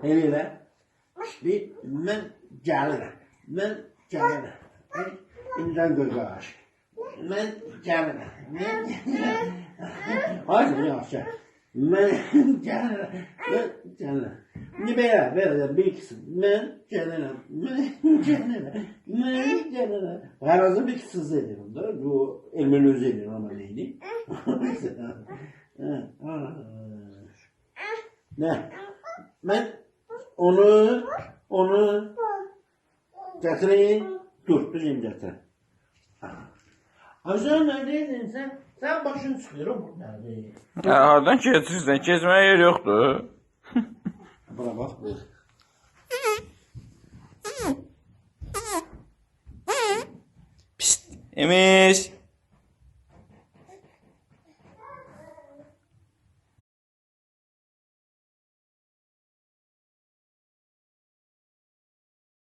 Elə bir mən gəlirəm. Mən gəlirəm. İndən qırqaş. Mən gəlirəm. Hayır, yaxşı. Mən gəlirəm. Mən gəlirəm. İndi belə bir kısım. Mən gəlirəm. Mən gəlirəm. Mən gəlirəm. Hər azı bir kısız edirəm da. Bu elmin özü edir ama neydi? Ne? Ben onu getireyim. Dur, düzeyim getir. Aşağı neredeydin sen? Sen başın çıkıyor bu nerede? Hardan keçirsən? Keçməyə yer yoxdur. Buna bak bu. Pist, Emiş.